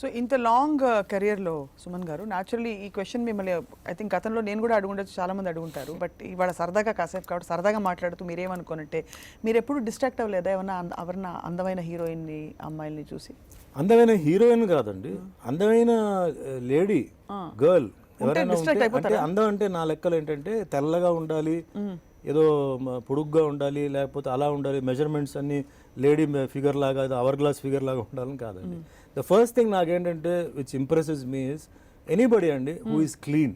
So ఇంత long కెరియర్లో సుమన్ గారు న్యాచురల్లీ ఈ క్వశ్చన్ మిమ్మల్ని ఐ థింక్ గతంలో నేను కూడా అడుగుండొచ్చు, చాలా మంది అడుగుంటారు. బట్ ఇవాళ సరదాగా కాసేపు కాబట్టి సరదాగా మాట్లాడుతూ మీరేమనుకోనంటే, మీరు ఎప్పుడు డిస్ట్రాక్ట్ అవ్వలేదా ఎవరన్నా అందమైన హీరోయిన్ని అమ్మాయిల్ని చూసి? అందమైన హీరోయిన్ కాదండి, అందమైన లేడీ గర్ల్ ఎవరైనా అంటే అందం అంటే నా లెక్కలు ఏంటంటే తెల్లగా ఉండాలి, ఏదో పొడుగ్గా ఉండాలి, లేకపోతే అలా ఉండాలి, మెజర్మెంట్స్ అన్ని లేడీ ఫిగర్ లాగా అవర్ గ్లాస్ ఫిగర్ లాగా ఉండాలని కాదండి. ద ఫస్ట్ థింగ్ నాకేంటంటే which impresses me is anybody అండి హూ ఈస్ క్లీన్.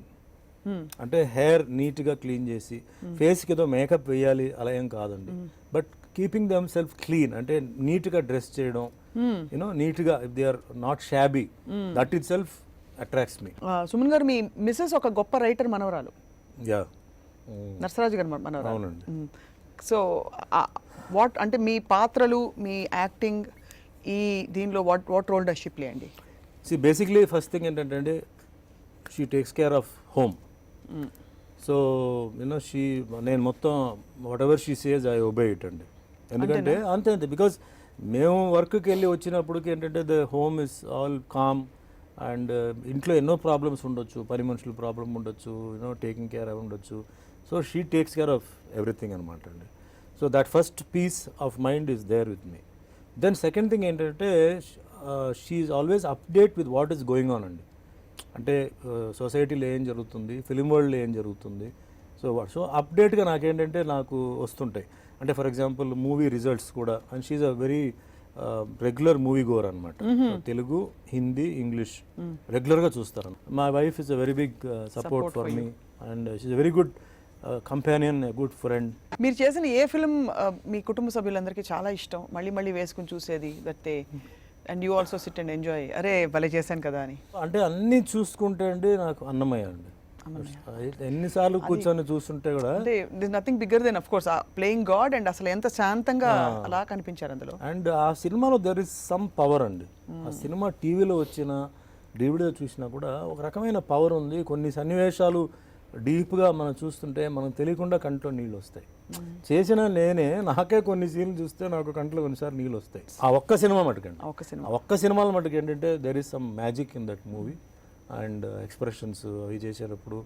అంటే హెయిర్ నీట్గా క్లీన్ చేసి ఫేస్కి ఏదో మేకప్ వేయాలి అలా ఏం కాదండి, but keeping them self clean అంటే నీట్గా డ్రెస్ చేయడం, యూనో నీట్గా if they are not shabby, that itself attracts me. Suman garu మీ మిస్సెస్ ఒక గొప్ప రైటర్ మనవరాలు, యా నరసరాజు గారు మనవరాలు. అవునండి. సో వాట్ అంటే మీ పాత్రలు, మీ యాక్టింగ్ ఈ దీనిలో what role does she play అండి? బేసిక్లీ ఫస్ట్ థింగ్ ఏంటంటే she takes care of home. So you know నేను మొత్తం whatever she says I obey it అండి. ఎందుకంటే అంతే బికాజ్ మేము వర్క్కి వెళ్ళి వచ్చినప్పటికి ఏంటంటే the home is all calm and ఇంట్లో ఎన్నో ప్రాబ్లమ్స్ ఉండొచ్చు, పని మనుషుల ప్రాబ్లమ్ ఉండొచ్చు, యూనో టేకింగ్ కేర్ అవి ఉండొచ్చు. So she takes care of everything అనమాట అండి. So that first peace of mind is there with me. Then second thing ఏంటంటే she is always update with what is going on అండి. అంటే సొసైటీలో ఏం జరుగుతుంది, ఫిలిం వరల్డ్లో ఏం జరుగుతుంది, సో అప్డేట్గా నాకు వస్తుంటాయి. అంటే ఫర్ ఎగ్జాంపుల్ మూవీ రిజల్ట్స్ కూడా, and she's a very regular movie goer అనమాట. తెలుగు, హిందీ, ఇంగ్లీష్ రెగ్యులర్గా చూస్తారు. My wife is a very big support for me and she's a very good companion, good friend. మీరు చేసిన ఏ ఫిల్మ్ మీ కుటుంబ సభ్యులందరికీ చాలా ఇష్టం, మళ్ళీ మళ్ళీ వేసుకుని చూసేది దట్టే and you also sit and enjoy, అరే భలే చేశాను కదా అని? అంటే అన్నీ చూసుకుంటే అండి నాకు అన్నమయ్య అండి. ఎన్నిసార్లు కూర్చొని చూస్తుంటే కూడా అంటే this nothing bigger than of course playing God, and అసలు ఎంత శాంతంగా అలా కనిపించారు అందులో. అండ్ ఆ సినిమాలో దెర్ ఇస్ సమ్ పవర్ అండి. ఆ సినిమా టీవీలో వచ్చిన డివిడీలో చూసినా కూడా ఒక రకమైన పవర్ ఉంది. కొన్ని సన్నివేశాలు డీప్గా మనం చూస్తుంటే మనం తెలియకుండా కంట్లో నీళ్ళు వస్తాయి. చేసిన నాకే కొన్ని సీన్లు చూస్తే నాకు కంట్లో కొన్నిసార్లు నీళ్ళు వస్తాయి. ఆ ఒక్క సినిమా మటుకండి, ఆ ఒక్క సినిమాల మటుకు ఏంటంటే there is some magic in that movie. And expressions అవి చేసేటప్పుడు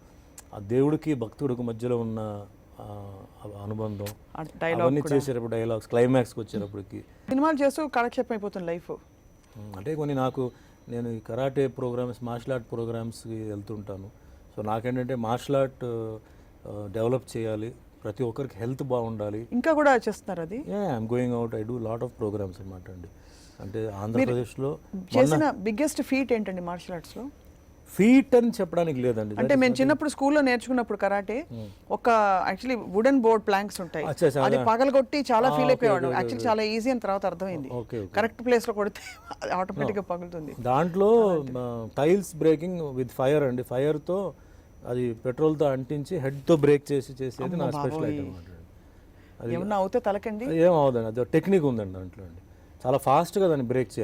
ఆ దేవుడికి భక్తుడికి మధ్యలో ఉన్న అనుబంధం, అవన్నీ చేసేటప్పుడు డైలాగ్స్, క్లైమాక్స్కి వచ్చేటప్పటికి సినిమాలు చేస్తూ కాలక్షేపం అయిపోతుంది లైఫ్. అంటే కొన్ని నేను ఈ కరాటే ప్రోగ్రామ్స్, మార్షల్ ఆర్ట్ ప్రోగ్రామ్స్కి వెళ్తుంటాను. సో నాకేంటంటే మార్షల్ ఆర్ట్ డెవలప్ చేయాలి, ప్రతి ఒక్కరికి హెల్త్ బాగుండాలి. ఇంకా కూడా చేస్తున్నారు అది? I'm going out, I do lot of programs అనమాట అండి. అంటే ఆంధ్రప్రదేశ్లో చేసిన బిగ్గెస్ట్ ఫీట్ ఏంటండి మార్షల్ ఆర్ట్స్లో? ఫీట్ అని చెప్పడానికి లేదండి. అంటే మేము చిన్నప్పుడు స్కూల్లో నేర్చుకున్నప్పుడు కరాటే ఒక యాక్చువల్లీ వుడెన్ బోర్డ్ ప్లాంక్స్ ఉంటాయి, అది పగలగొట్టి చాలా ఫీల్ అయిపోయాడు. యాక్చువల్లీ చాలా ఈజీ అని తర్వాత అర్థమైంది, కరెక్ట్ ప్లేస్ లో కొడితే ఆటోమేటిక్ గా పగులుతుంది. దాంట్లో టైల్స్ బ్రేకింగ్ విత్ ఫైర్ అండి, ఫైర్ తో అది పెట్రోల్ తో అంటించి హెడ్ తో బ్రేక్ చేసేది నా స్పెషల్ ఐటమ్ అనమాట. ఏమన్నా అవుతే తలకండి ఏమవుదండి, అది టెక్నిక్ ఉందండి దాంట్లో అండి. చాలా ఫాస్ట్గా దాన్ని బ్రేక్ చేయాలి.